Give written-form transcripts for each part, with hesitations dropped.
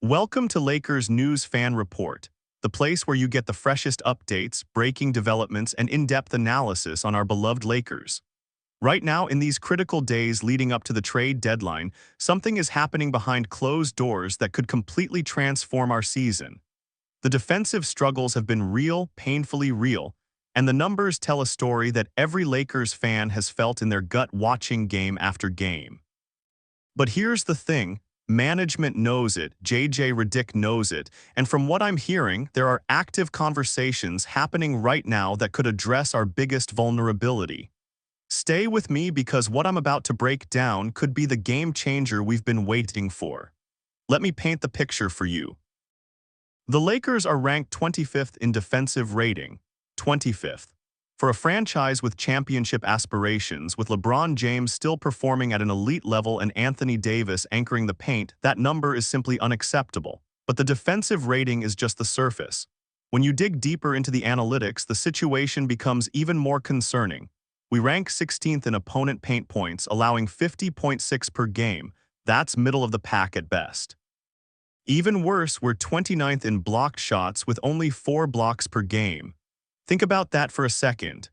Welcome to Lakers News Fan Report, the place where you get the freshest updates, breaking developments, and in-depth analysis on our beloved Lakers. Right now, in these critical days leading up to the trade deadline, something is happening behind closed doors that could completely transform our season. The defensive struggles have been real, painfully real, and the numbers tell a story that every Lakers fan has felt in their gut watching game after game. But here's the thing. Management knows it, JJ Redick knows it, and from what I'm hearing, there are active conversations happening right now that could address our biggest vulnerability. Stay with me because what I'm about to break down could be the game changer we've been waiting for. Let me paint the picture for you. The Lakers are ranked 25th in defensive rating, 25th. For a franchise with championship aspirations, with LeBron James still performing at an elite level and Anthony Davis anchoring the paint, that number is simply unacceptable. But the defensive rating is just the surface. When you dig deeper into the analytics, the situation becomes even more concerning. We rank 16th in opponent paint points, allowing 50.6 per game. That's middle of the pack at best. Even worse, we're 29th in blocked shots with only 4 blocks per game. Think about that for a second.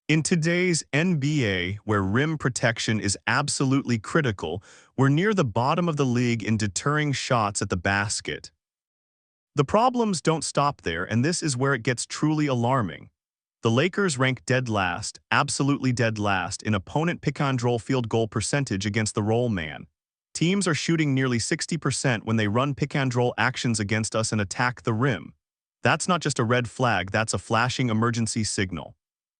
In today's NBA, where rim protection is absolutely critical, we're near the bottom of the league in deterring shots at the basket. The problems don't stop there, and this is where it gets truly alarming. The Lakers rank dead last, absolutely dead last, in opponent pick-and-roll field goal percentage against the roll man. Teams are shooting nearly 60% when they run pick-and-roll actions against us and attack the rim. That's not just a red flag, that's a flashing emergency signal.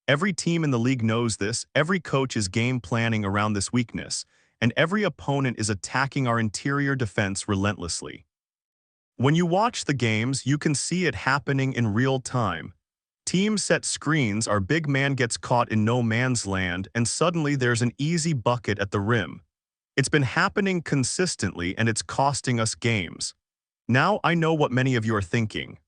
Every team in the league knows this, every coach is game planning around this weakness, and every opponent is attacking our interior defense relentlessly. When you watch the games, you can see it happening in real time. Teams set screens, our big man gets caught in no man's land, and suddenly there's an easy bucket at the rim. It's been happening consistently, and it's costing us games. Now I know what many of you are thinking.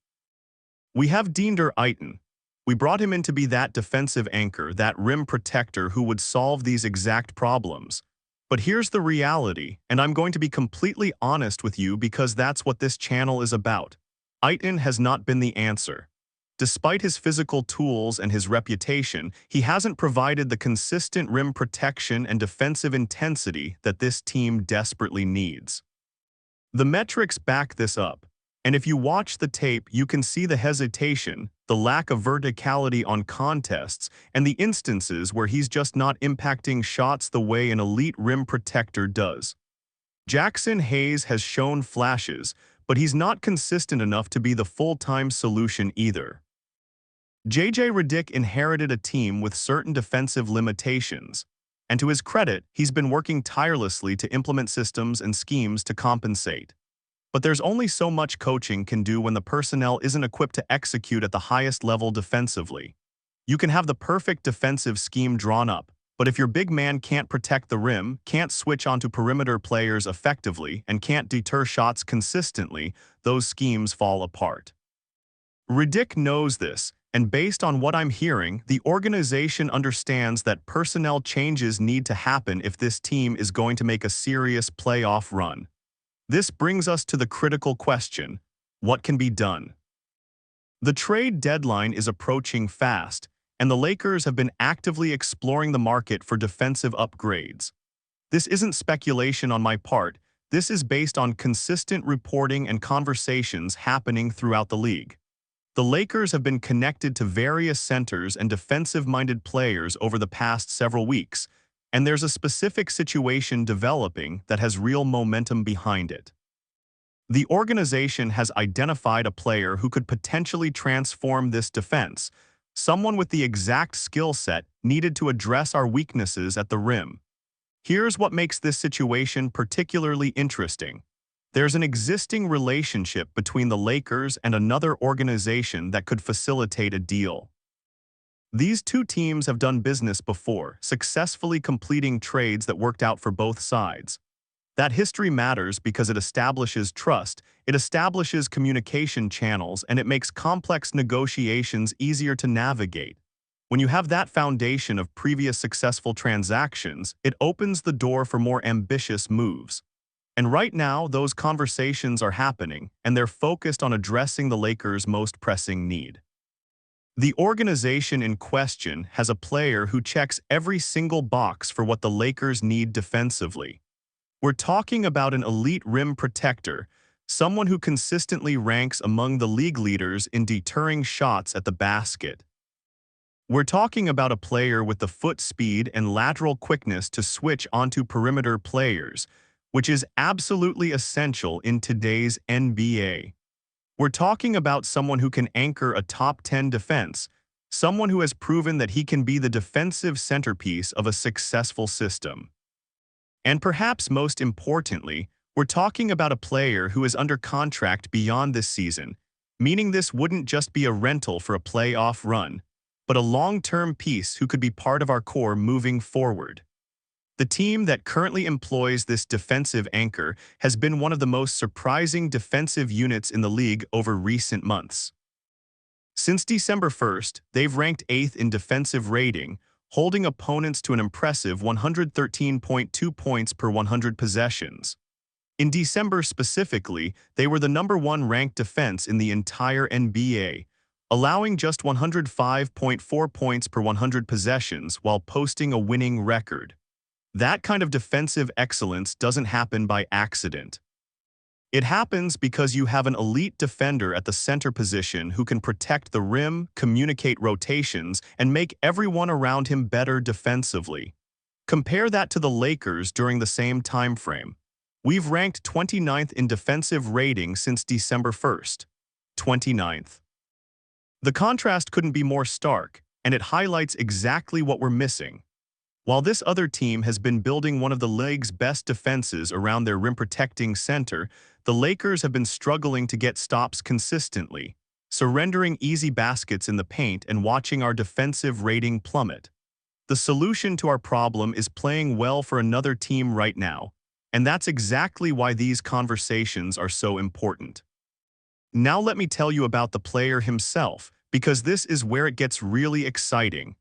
We have Deander Ayton. We brought him in to be that defensive anchor, that rim protector who would solve these exact problems. But here's the reality, and I'm going to be completely honest with you because that's what this channel is about. Ayton has not been the answer. Despite his physical tools and his reputation, he hasn't provided the consistent rim protection and defensive intensity that this team desperately needs. The metrics back this up. And if you watch the tape, you can see the hesitation, the lack of verticality on contests, and the instances where he's just not impacting shots the way an elite rim protector does. Jackson Hayes has shown flashes, but he's not consistent enough to be the full-time solution either. JJ Redick inherited a team with certain defensive limitations, and to his credit, he's been working tirelessly to implement systems and schemes to compensate. But there's only so much coaching can do when the personnel isn't equipped to execute at the highest level defensively. You can have the perfect defensive scheme drawn up, but if your big man can't protect the rim, can't switch onto perimeter players effectively, and can't deter shots consistently, those schemes fall apart. Redick knows this, and based on what I'm hearing, the organization understands that personnel changes need to happen if this team is going to make a serious playoff run. This brings us to the critical question: what can be done? The trade deadline is approaching fast, and the Lakers have been actively exploring the market for defensive upgrades. This isn't speculation on my part, this is based on consistent reporting and conversations happening throughout the league. The Lakers have been connected to various centers and defensive-minded players over the past several weeks, and there's a specific situation developing that has real momentum behind it. The organization has identified a player who could potentially transform this defense, someone with the exact skill set needed to address our weaknesses at the rim. Here's what makes this situation particularly interesting. There's an existing relationship between the Lakers and another organization that could facilitate a deal. These two teams have done business before, successfully completing trades that worked out for both sides. That history matters because it establishes trust, it establishes communication channels, and it makes complex negotiations easier to navigate. When you have that foundation of previous successful transactions, it opens the door for more ambitious moves. And right now, those conversations are happening, and they're focused on addressing the Lakers' most pressing need. The organization in question has a player who checks every single box for what the Lakers need defensively. We're talking about an elite rim protector, someone who consistently ranks among the league leaders in deterring shots at the basket. We're talking about a player with the foot speed and lateral quickness to switch onto perimeter players, which is absolutely essential in today's NBA. We're talking about someone who can anchor a top 10 defense, someone who has proven that he can be the defensive centerpiece of a successful system. And perhaps most importantly, we're talking about a player who is under contract beyond this season, meaning this wouldn't just be a rental for a playoff run, but a long-term piece who could be part of our core moving forward. The team that currently employs this defensive anchor has been one of the most surprising defensive units in the league over recent months. Since December 1st, they've ranked 8th in defensive rating, holding opponents to an impressive 113.2 points per 100 possessions. In December specifically, they were the #1 ranked defense in the entire NBA, allowing just 105.4 points per 100 possessions while posting a winning record. That kind of defensive excellence doesn't happen by accident. It happens because you have an elite defender at the center position who can protect the rim, communicate rotations, and make everyone around him better defensively. Compare that to the Lakers during the same time frame. We've ranked 29th in defensive rating since December 1st. 29th. The contrast couldn't be more stark, and it highlights exactly what we're missing. While this other team has been building one of the league's best defenses around their rim-protecting center, the Lakers have been struggling to get stops consistently, surrendering easy baskets in the paint and watching our defensive rating plummet. The solution to our problem is playing well for another team right now, and that's exactly why these conversations are so important. Now let me tell you about the player himself, because this is where it gets really exciting.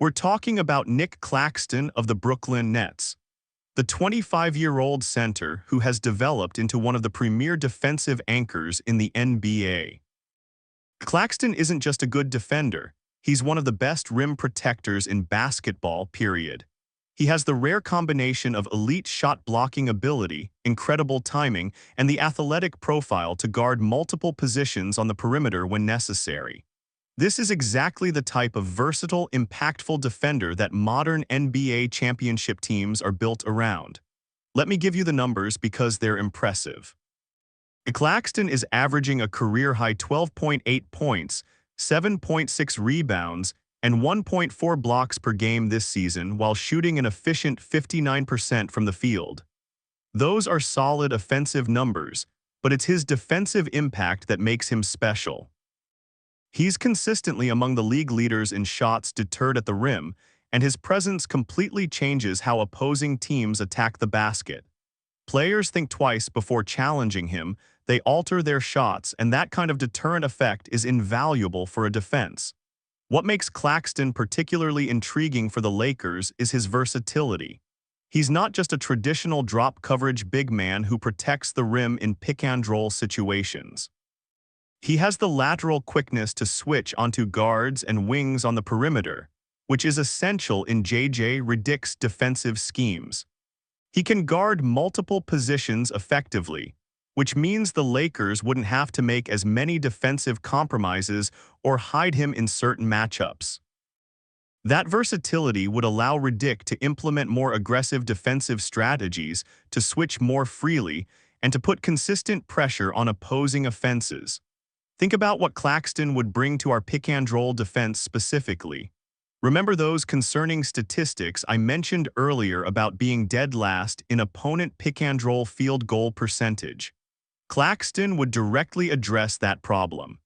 We're talking about Nic Claxton of the Brooklyn Nets, the 25-year-old center who has developed into one of the premier defensive anchors in the NBA. Claxton isn't just a good defender, he's one of the best rim protectors in basketball, period. He has the rare combination of elite shot-blocking ability, incredible timing, and the athletic profile to guard multiple positions on the perimeter when necessary. This is exactly the type of versatile, impactful defender that modern NBA championship teams are built around. Let me give you the numbers because they're impressive. Claxton is averaging a career-high 12.8 points, 7.6 rebounds, and 1.4 blocks per game this season while shooting an efficient 59% from the field. Those are solid offensive numbers, but it's his defensive impact that makes him special. He's consistently among the league leaders in shots deterred at the rim, and his presence completely changes how opposing teams attack the basket. Players think twice before challenging him, they alter their shots, and that kind of deterrent effect is invaluable for a defense. What makes Claxton particularly intriguing for the Lakers is his versatility. He's not just a traditional drop coverage big man who protects the rim in pick-and-roll situations. He has the lateral quickness to switch onto guards and wings on the perimeter, which is essential in J.J. Redick's defensive schemes. He can guard multiple positions effectively, which means the Lakers wouldn't have to make as many defensive compromises or hide him in certain matchups. That versatility would allow Redick to implement more aggressive defensive strategies, to switch more freely, and to put consistent pressure on opposing offenses. Think about what Claxton would bring to our pick-and-roll defense specifically. Remember those concerning statistics I mentioned earlier about being dead last in opponent pick-and-roll field goal percentage? Claxton would directly address that problem.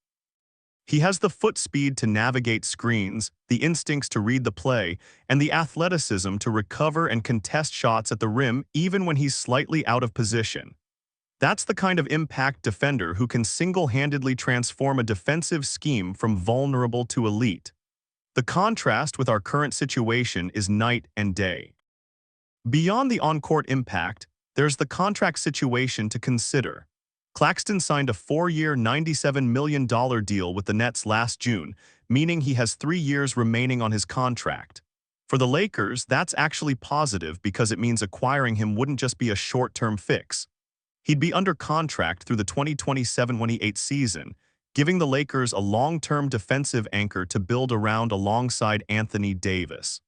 He has the foot speed to navigate screens, the instincts to read the play, and the athleticism to recover and contest shots at the rim even when he's slightly out of position. That's the kind of impact defender who can single-handedly transform a defensive scheme from vulnerable to elite. The contrast with our current situation is night and day. Beyond the on-court impact, there's the contract situation to consider. Claxton signed a 4-year, $97 million deal with the Nets last June, meaning he has 3 years remaining on his contract. For the Lakers, that's actually positive because it means acquiring him wouldn't just be a short-term fix. He'd be under contract through the 2027-28 season, giving the Lakers a long-term defensive anchor to build around alongside Anthony Davis.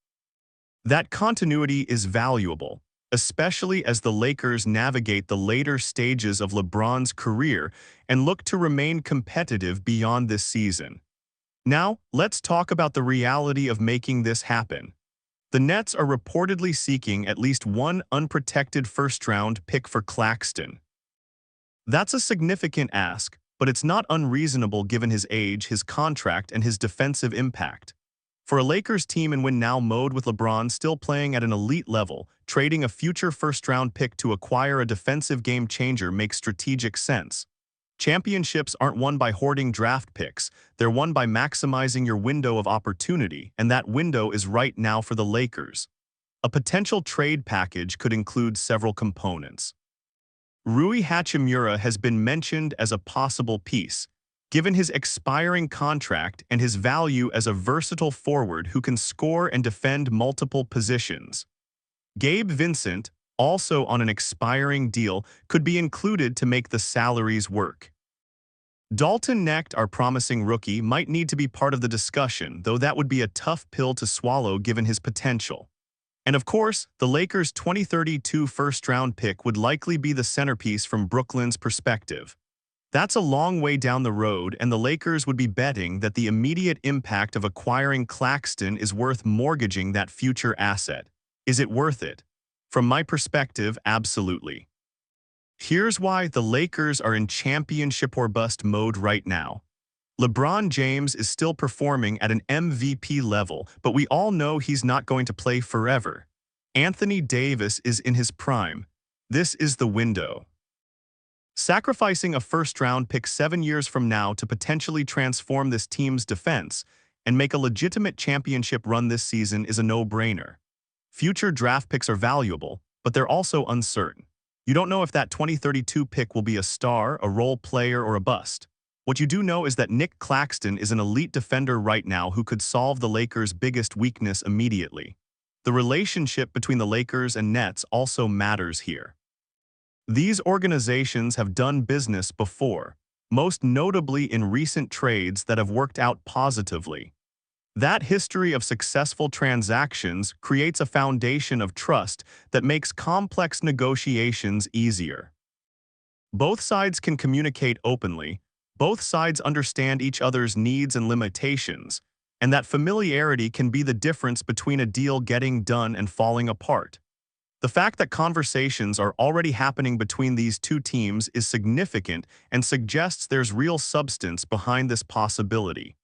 That continuity is valuable, especially as the Lakers navigate the later stages of LeBron's career and look to remain competitive beyond this season. Now, let's talk about the reality of making this happen. The Nets are reportedly seeking at least one unprotected first-round pick for Claxton. That's a significant ask, but it's not unreasonable given his age, his contract, and his defensive impact. For a Lakers team in win-now mode with LeBron still playing at an elite level, trading a future first-round pick to acquire a defensive game-changer makes strategic sense. Championships aren't won by hoarding draft picks, they're won by maximizing your window of opportunity, and that window is right now for the Lakers. A potential trade package could include several components. Rui Hachimura has been mentioned as a possible piece, given his expiring contract and his value as a versatile forward who can score and defend multiple positions. Gabe Vincent, also on an expiring deal, could be included to make the salaries work. Dalton Knecht, our promising rookie, might need to be part of the discussion, though that would be a tough pill to swallow given his potential. And of course, the Lakers' 2032 first-round pick would likely be the centerpiece from Brooklyn's perspective. That's a long way down the road, and the Lakers would be betting that the immediate impact of acquiring Claxton is worth mortgaging that future asset. Is it worth it? From my perspective, absolutely. Here's why the Lakers are in championship or bust mode right now. LeBron James is still performing at an MVP level, but we all know he's not going to play forever. Anthony Davis is in his prime. This is the window. Sacrificing a first-round pick 7 years from now to potentially transform this team's defense and make a legitimate championship run this season is a no-brainer. Future draft picks are valuable, but they're also uncertain. You don't know if that 2032 pick will be a star, a role player, or a bust. What you do know is that Nic Claxton is an elite defender right now who could solve the Lakers' biggest weakness immediately. The relationship between the Lakers and Nets also matters here. These organizations have done business before, most notably in recent trades that have worked out positively. That history of successful transactions creates a foundation of trust that makes complex negotiations easier. Both sides can communicate openly, both sides understand each other's needs and limitations, and that familiarity can be the difference between a deal getting done and falling apart. The fact that conversations are already happening between these two teams is significant and suggests there's real substance behind this possibility.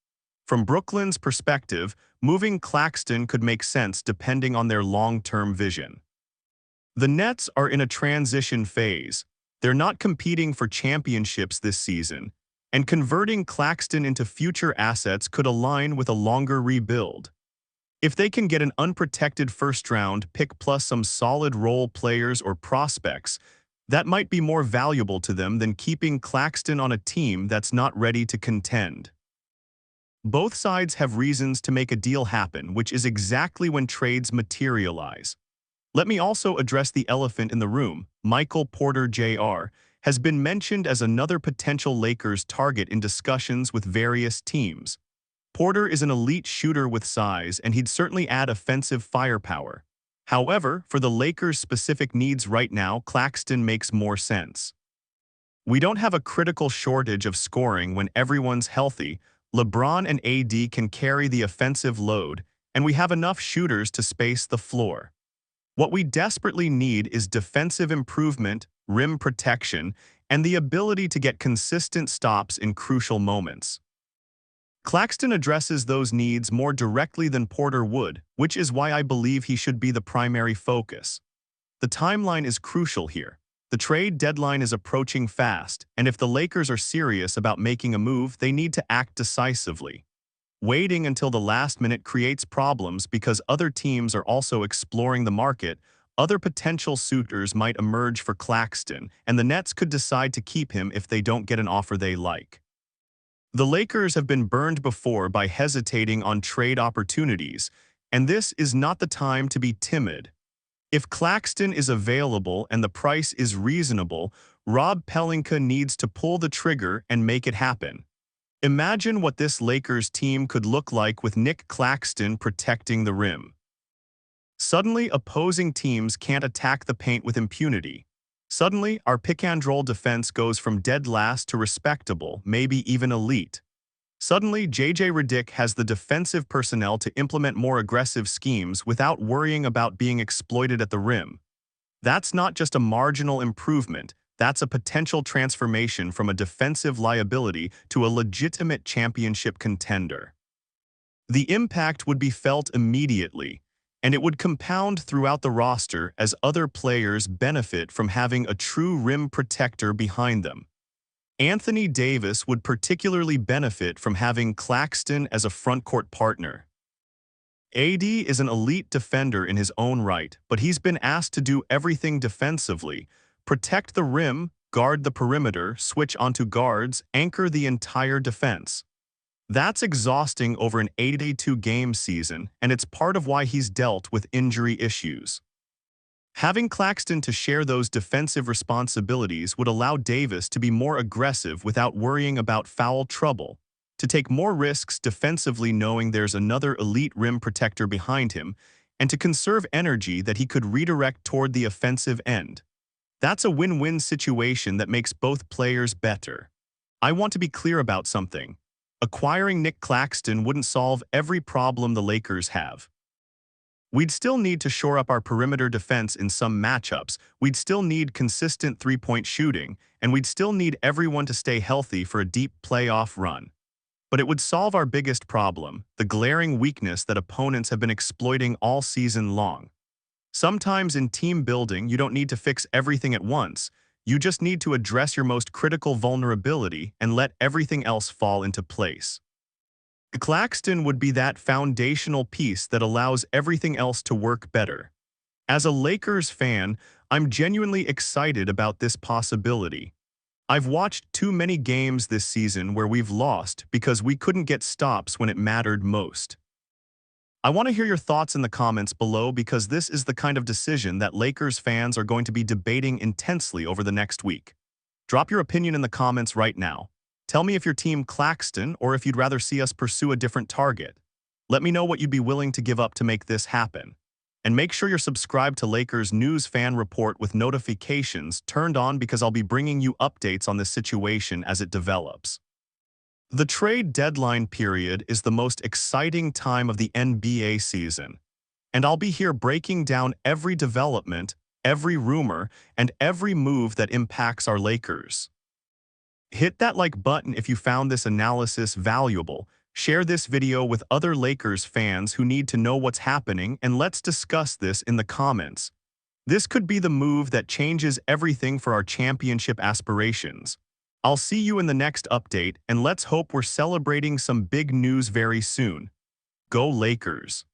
From Brooklyn's perspective, moving Claxton could make sense depending on their long-term vision. The Nets are in a transition phase. They're not competing for championships this season, and converting Claxton into future assets could align with a longer rebuild. If they can get an unprotected first-round pick plus some solid role players or prospects, that might be more valuable to them than keeping Claxton on a team that's not ready to contend. Both sides have reasons to make a deal happen, which is exactly when trades materialize. Let me also address the elephant in the room. Michael Porter Jr. has been mentioned as another potential Lakers target in discussions with various teams. Porter is an elite shooter with size, and he'd certainly add offensive firepower. However, for the Lakers' specific needs right now, Claxton makes more sense. We don't have a critical shortage of scoring when everyone's healthy. LeBron and AD can carry the offensive load, and we have enough shooters to space the floor. What we desperately need is defensive improvement, rim protection, and the ability to get consistent stops in crucial moments. Claxton addresses those needs more directly than Porter would, which is why I believe he should be the primary focus. The timeline is crucial here. The trade deadline is approaching fast, and if the Lakers are serious about making a move, they need to act decisively. Waiting until the last minute creates problems because other teams are also exploring the market, Other potential suitors might emerge for Claxton, and the Nets could decide to keep him if they don't get an offer they like. The Lakers have been burned before by hesitating on trade opportunities, and this is not the time to be timid. If Claxton is available and the price is reasonable, Rob Pelinka needs to pull the trigger and make it happen. Imagine what this Lakers team could look like with Nic Claxton protecting the rim. Suddenly, opposing teams can't attack the paint with impunity. Suddenly, our pick-and-roll defense goes from dead last to respectable, maybe even elite. Suddenly, J.J. Redick has the defensive personnel to implement more aggressive schemes without worrying about being exploited at the rim. That's not just a marginal improvement, that's a potential transformation from a defensive liability to a legitimate championship contender. The impact would be felt immediately, and it would compound throughout the roster as other players benefit from having a true rim protector behind them. Anthony Davis would particularly benefit from having Claxton as a frontcourt partner. AD is an elite defender in his own right, but he's been asked to do everything defensively: protect the rim, guard the perimeter, switch onto guards, anchor the entire defense. That's exhausting over an 82-game season, and it's part of why he's dealt with injury issues. Having Claxton to share those defensive responsibilities would allow Davis to be more aggressive without worrying about foul trouble, to take more risks defensively knowing there's another elite rim protector behind him, and to conserve energy that he could redirect toward the offensive end. That's a win-win situation that makes both players better. I want to be clear about something. Acquiring Nic Claxton wouldn't solve every problem the Lakers have. We'd still need to shore up our perimeter defense in some matchups, we'd still need consistent three-point shooting, and we'd still need everyone to stay healthy for a deep playoff run. But it would solve our biggest problem, the glaring weakness that opponents have been exploiting all season long. Sometimes in team building, you don't need to fix everything at once. You just need to address your most critical vulnerability and let everything else fall into place. Claxton would be that foundational piece that allows everything else to work better. As a Lakers fan, I'm genuinely excited about this possibility. I've watched too many games this season where we've lost because we couldn't get stops when it mattered most. I want to hear your thoughts in the comments below because this is the kind of decision that Lakers fans are going to be debating intensely over the next week. Drop your opinion in the comments right now. Tell me if you're Team Claxton or if you'd rather see us pursue a different target. Let me know what you'd be willing to give up to make this happen. And make sure you're subscribed to Lakers News Fan Report with notifications turned on because I'll be bringing you updates on this situation as it develops. The trade deadline period is the most exciting time of the NBA season, and I'll be here breaking down every development, every rumor, and every move that impacts our Lakers. Hit that like button if you found this analysis valuable, share this video with other Lakers fans who need to know what's happening, and let's discuss this in the comments. This could be the move that changes everything for our championship aspirations. I'll see you in the next update, and let's hope we're celebrating some big news very soon. Go Lakers!